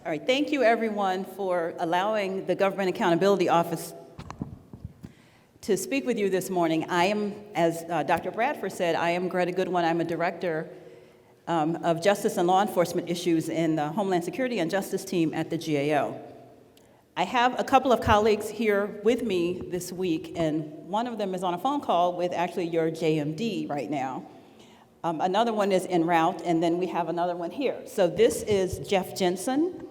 All right, thank you everyone for allowing the Government Accountability Office to speak with you this morning. I am, as Dr. Bradford said, I am Greta Goodwin. I'm a director of justice and law enforcement issues in the Homeland Security and Justice team at the GAO. I have a couple of colleagues here with me this week, and one of them is on a phone call with actually your JMD right now. Another one is en route, and then we have another one here. So this is Jeff Jensen.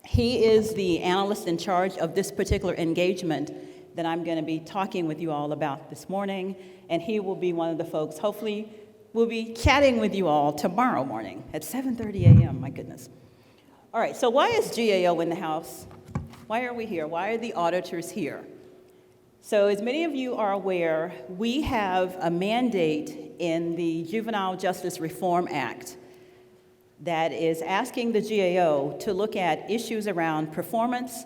He is the analyst in charge of this particular engagement that I'm going to be talking with you all about this morning, and he will be one of the folks, hopefully, we'll be chatting with you all tomorrow morning at 7:30 a.m., my goodness. All right, so why is GAO in the house? Why are we here? Why are the auditors here? So as many of you are aware, we have a mandate in the Juvenile Justice Reform Act that is asking the GAO to look at issues around performance,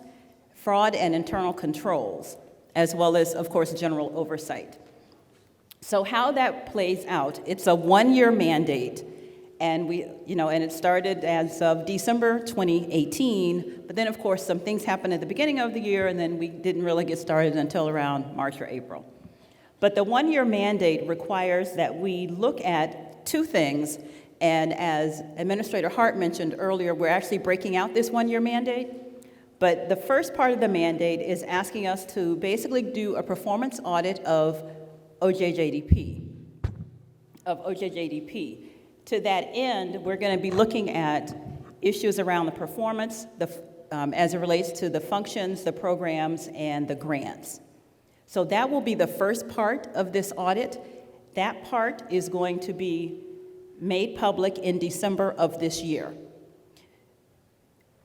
fraud, and internal controls, as well as, of course, general oversight. So how that plays out, it's a one-year mandate, and and it started as of December 2018, but then, of course, some things happened at the beginning of the year, and then we didn't really get started until around March or April. But the one-year mandate requires that we look at two things. And as Administrator Hart mentioned earlier, we're actually breaking out this one-year mandate. But the first part of the mandate is asking us to basically do a performance audit of OJJDP. To that end, we're going to be looking at issues around the performance as it relates to the functions, the programs, and the grants. So that will be the first part of this audit. That part is going to be made public in December of this year.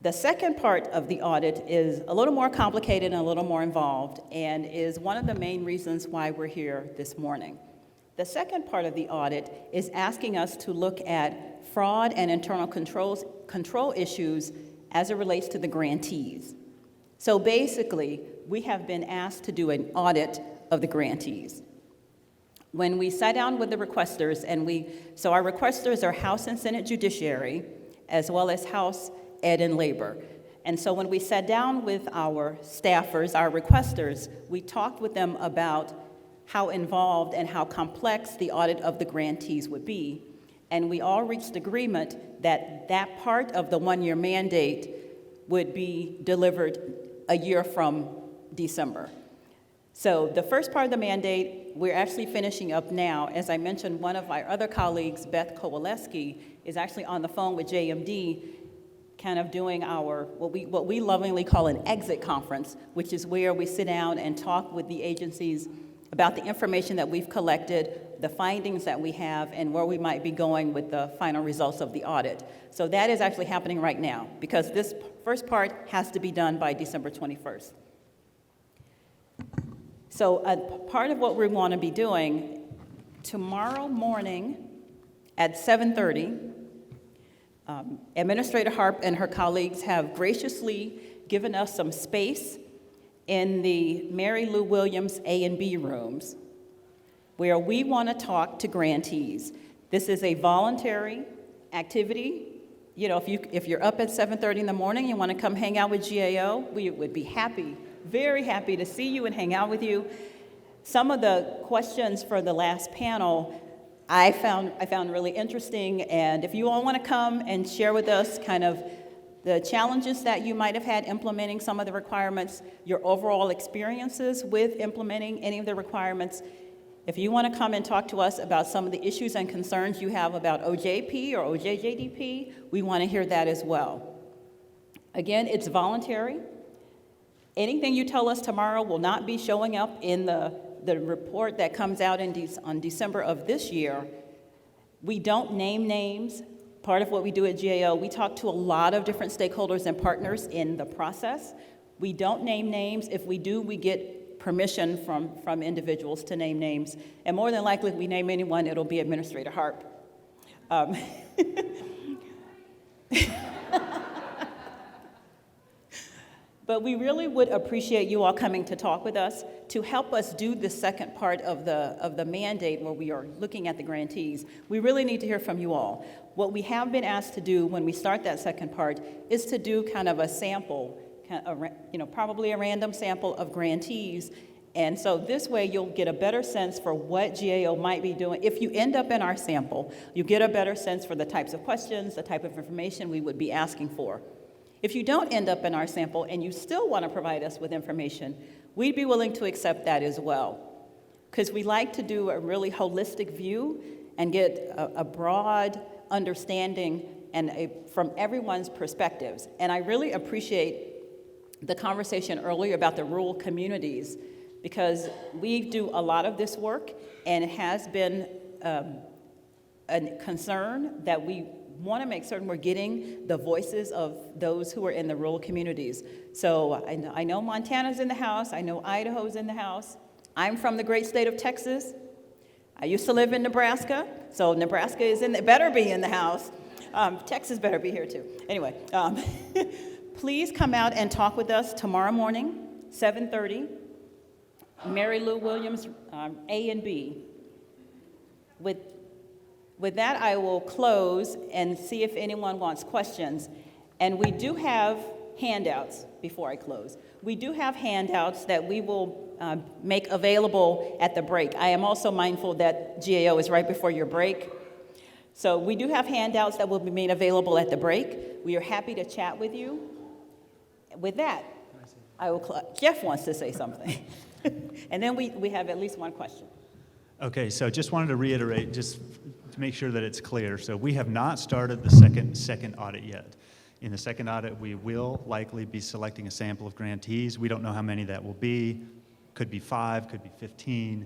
The second part of the audit is a little more complicated and a little more involved, and is one of the main reasons why we're here this morning. The second part of the audit is asking us to look at fraud and internal control issues as it relates to the grantees. So basically, we have been asked to do an audit of the grantees. When we sat down with the requesters, so our requesters are House and Senate Judiciary, as well as House Ed and Labor. And so when we sat down with our staffers, our requesters, we talked with them about how involved and how complex the audit of the grantees would be. And we all reached agreement that that part of the one-year mandate would be delivered a year from December. So the first part of the mandate, we're actually finishing up now. As I mentioned, one of our other colleagues, Beth Kowaleski, is actually on the phone with JMD, kind of doing our, what we lovingly call an exit conference, which is where we sit down and talk with the agencies about the information that we've collected, the findings that we have, and where we might be going with the final results of the audit. So that is actually happening right now, because this first part has to be done by December 21st. So a part of what we want to be doing tomorrow morning at 7:30, Administrator Harp and her colleagues have graciously given us some space in the Mary Lou Williams A and B rooms where we want to talk to grantees. This is a voluntary activity. You know, if you're up at 7:30 in the morning, you want to come hang out with GAO, we would be happy, very happy to see you and hang out with you. Some of the questions for the last panel I found really interesting, and if you all want to come and share with us kind of the challenges that you might have had implementing some of the requirements, your overall experiences with implementing any of the requirements, if you want to come and talk to us about some of the issues and concerns you have about OJP or OJJDP, we want to hear that as well. Again, it's voluntary. Anything you tell us tomorrow will not be showing up in the report that comes out on December of this year. We don't name names. Part of what we do at GAO, we talk to a lot of different stakeholders and partners in the process. We don't name names. If we do, we get permission from individuals to name names. And more than likely, if we name anyone, it'll be Administrator Harp. But we really would appreciate you all coming to talk with us to help us do the second part of the mandate where we are looking at the grantees. We really need to hear from you all. What we have been asked to do when we start that second part is to do kind of a sample, probably a random sample of grantees. And so this way you'll get a better sense for what GAO might be doing. If you end up in our sample, you get a better sense for the types of questions, the type of information we would be asking for. If you don't end up in our sample and you still want to provide us with information, we'd be willing to accept that as well. Because we like to do a really holistic view and get a broad understanding from everyone's perspectives. And I really appreciate the conversation earlier about the rural communities, because we do a lot of this work, and it has been a concern that we want to make certain we're getting the voices of those who are in the rural communities. So I know Montana's in the house, I know Idaho's in the house. I'm from the great state of Texas. I used to live in Nebraska, so Nebraska better be in the house. Texas better be here too. Anyway, please come out and talk with us tomorrow morning, 7:30. Mary Lou Williams, A and B. With that, I will close and see if anyone wants questions. And we do have handouts before I close. We do have handouts that we will make available at the break. I am also mindful that GAO is right before your break. So we do have handouts that will be made available at the break. We are happy to chat with you. With that, Jeff wants to say something. And then we have at least one question. Okay, so just wanted to reiterate, just to make sure that it's clear. So we have not started the second audit yet. In the second audit, we will likely be selecting a sample of grantees. We don't know how many that will be. Could be 5, could be 15,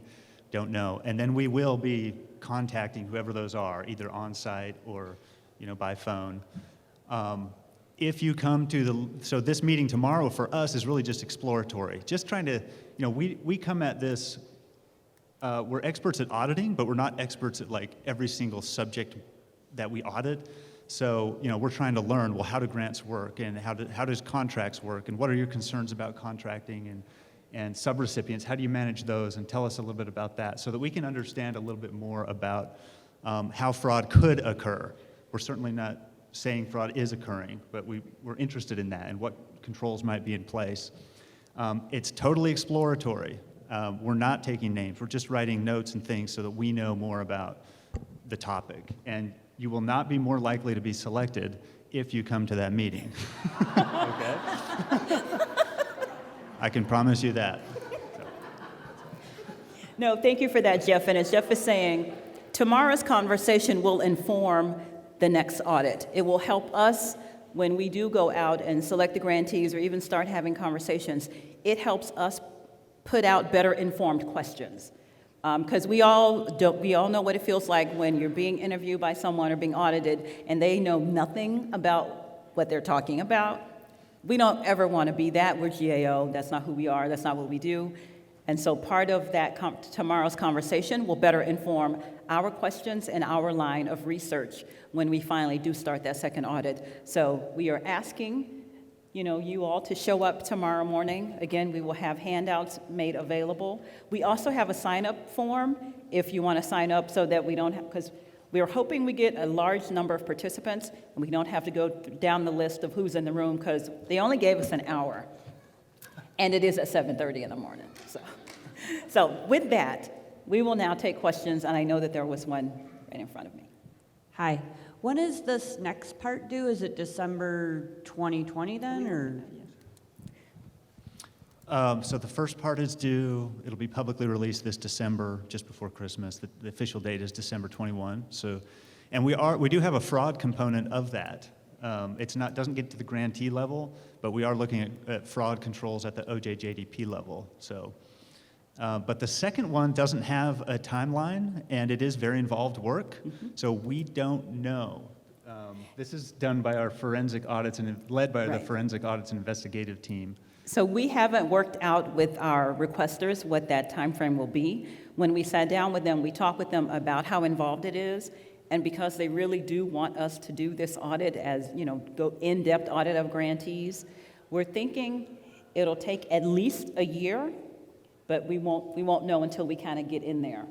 don't know. And then we will be contacting whoever those are, either on site or by phone. If you come to so this meeting tomorrow for us is really just exploratory. Just trying to, we come at this, we're experts at auditing, but we're not experts at like every single subject that we audit. So, we're trying to learn, well, how do grants work and how does contracts work and what are your concerns about contracting and subrecipients? How do you manage those? And tell us a little bit about that so that we can understand a little bit more about how fraud could occur. We're certainly not saying fraud is occurring, but we're interested in that and what controls might be in place. It's totally exploratory. We're not taking names. We're just writing notes and things so that we know more about the topic. And you will not be more likely to be selected if you come to that meeting. Okay? I can promise you that. No, thank you for that, Jeff. And as Jeff is saying, tomorrow's conversation will inform the next audit. It will help us when we do go out and select the grantees or even start having conversations. It helps us put out better informed questions. Because we all know what it feels like when you're being interviewed by someone or being audited and they know nothing about what they're talking about. We don't ever want to be that. We're GAO. That's not who we are. That's not what we do. And so part of that tomorrow's conversation will better inform our questions and our line of research when we finally do start that second audit. So we are asking, you all to show up tomorrow morning. Again, we will have handouts made available. We also have a sign-up form if you want to sign up so that we don't have, because we are hoping we get a large number of participants and we don't have to go down the list of who's in the room because they only gave us an hour. And it is at 7:30 in the morning. So with that, we will now take questions, and I know that there was one right in front of me. Hi. When is this next part due? Is it December 2020 then, or? So the first part is due. It'll be publicly released this December, just before Christmas. The official date is December 21. So, and we do have a fraud component of that. Doesn't get to the grantee level, but we are looking at fraud controls at the OJJDP level. So, but the second one doesn't have a timeline, and it is very involved work. Mm-hmm. So we don't know. This is done by our forensic audits and led by the forensic audits and investigative team. So we haven't worked out with our requesters what that time frame will be. When we sat down with them, we talked with them about how involved it is. And because they really do want us to do this audit as, go in-depth audit of grantees, we're thinking It'll take at least a year, but we won't know until we kind of get in there.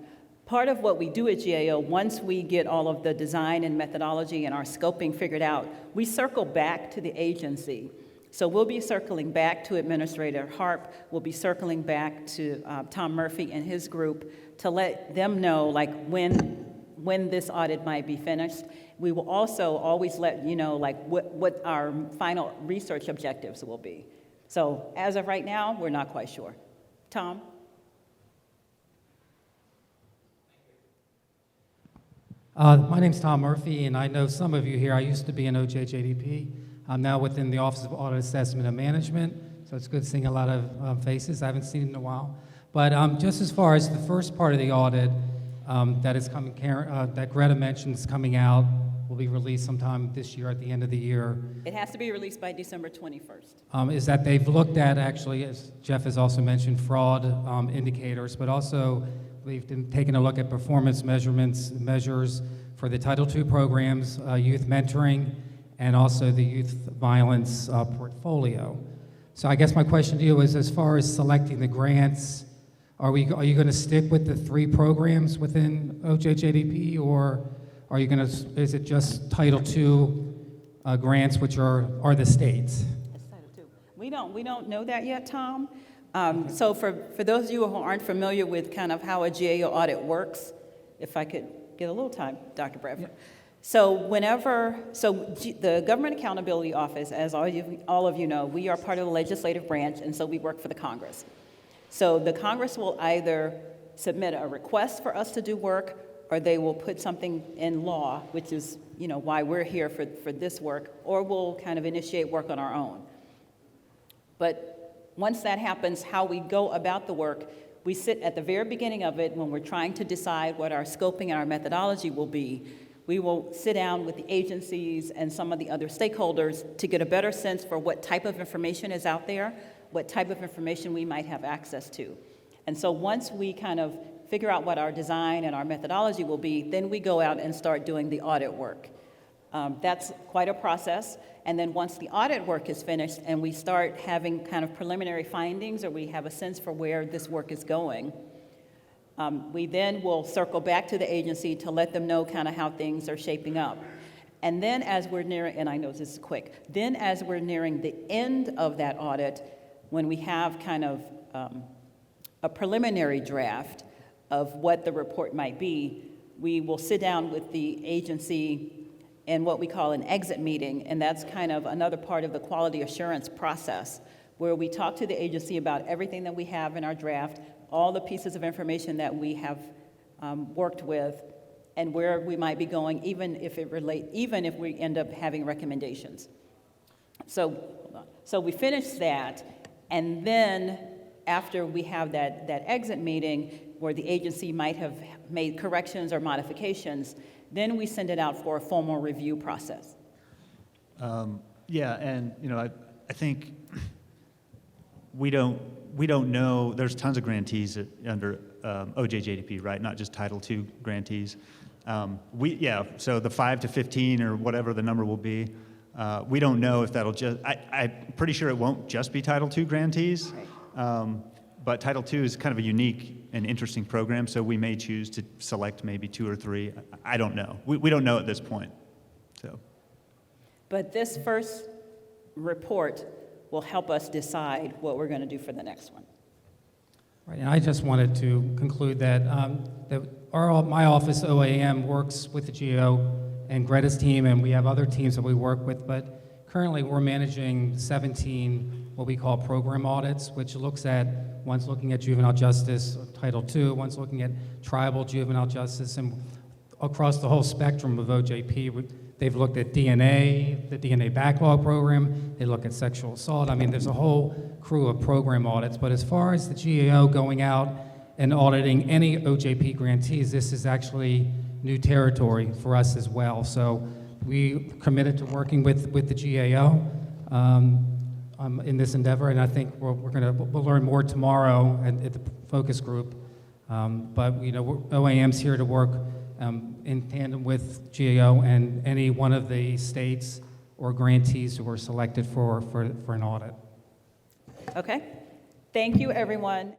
Part of what we do at GAO, once we get all of the design and methodology and our scoping figured out, we circle back to the agency. So we'll be circling back to Administrator Harp, we'll be circling back to Tom Murphy and his group to let them know like when this audit might be finished. We will also always let you know like what our final research objectives will be. So as of right now, we're not quite sure. Tom? My name's Tom Murphy, and I know some of you here. I used to be in OJJDP. I'm now within the Office of Audit Assessment and Management, so it's good seeing a lot of faces I haven't seen in a while. But just as far as the first part of the audit that is coming, that Greta mentioned is coming out, will be released sometime this year at the end of the year. It has to be released by December 21st. Is that they've looked at, actually, as Jeff has also mentioned, fraud indicators, but also we've taken a look at performance measures for the Title II programs, youth mentoring, and also the youth violence portfolio. So I guess my question to you is, as far as selecting the grants, are you going to stick with the 3 programs within OJJDP, or are you going to? Is it just Title II grants, which are the states? It's Title II. We don't know that yet, Tom. So for those of you who aren't familiar with kind of how a GAO audit works, if I could get a little time, Dr. Bradford. Yeah. So the Government Accountability Office, as all of you know, we are part of the legislative branch, and so we work for the Congress. So the Congress will either submit a request for us to do work, or they will put something in law, which is why we're here for this work, or we'll kind of initiate work on our own. But once that happens, how we go about the work, we sit at the very beginning of it when we're trying to decide what our scoping and our methodology will be. We will sit down with the agencies and some of the other stakeholders to get a better sense for what type of information is out there, what type of information we might have access to. And so once we kind of figure out what our design and our methodology will be, then we go out and start doing the audit work. That's quite a process. And then once the audit work is finished and we start having kind of preliminary findings, or we have a sense for where this work is going, we then will circle back to the agency to let them know kind of how things are shaping up. And then as we're nearing, and I know this is quick, then as we're nearing the end of that audit, when we have kind of a preliminary draft of what the report might be, we will sit down with the agency in what we call an exit meeting, and that's kind of another part of the quality assurance process, where we talk to the agency about everything that we have in our draft, all the pieces of information that we have worked with, and where we might be going, even if we end up having recommendations. So we finish that, and then after we have that exit meeting where the agency might have made corrections or modifications, then we send it out for a formal review process. Yeah, and I think we don't know. There's tons of grantees under OJJDP, right? Not just Title II grantees. So the 5 to 15 or whatever the number will be, we don't know if that'll just. I'm pretty sure it won't just be Title II grantees. Right. But Title II is kind of a unique and interesting program, so we may choose to select maybe 2 or 3. I don't know. We don't know at this point. So. But this first report will help us decide what we're going to do for the next one. Right, and I just wanted to conclude that my office, OAM, works with the GAO and Greta's team, and we have other teams that we work with, but currently we're managing 17 what we call program audits, which looks at, one's looking at juvenile justice, Title II, one's looking at tribal juvenile justice, and across the whole spectrum of OJP, they've looked at DNA, the DNA backlog program, they look at sexual assault. I mean, there's a whole crew of program audits, but as far as the GAO going out and auditing any OJP grantees, this is actually new territory for us as well. So we committed to working with the GAO in this endeavor, and I think we'll learn more tomorrow at the focus group. But OAM's here to work in tandem with GAO and any one of the states or grantees who are selected for an audit. Okay? Thank you, everyone.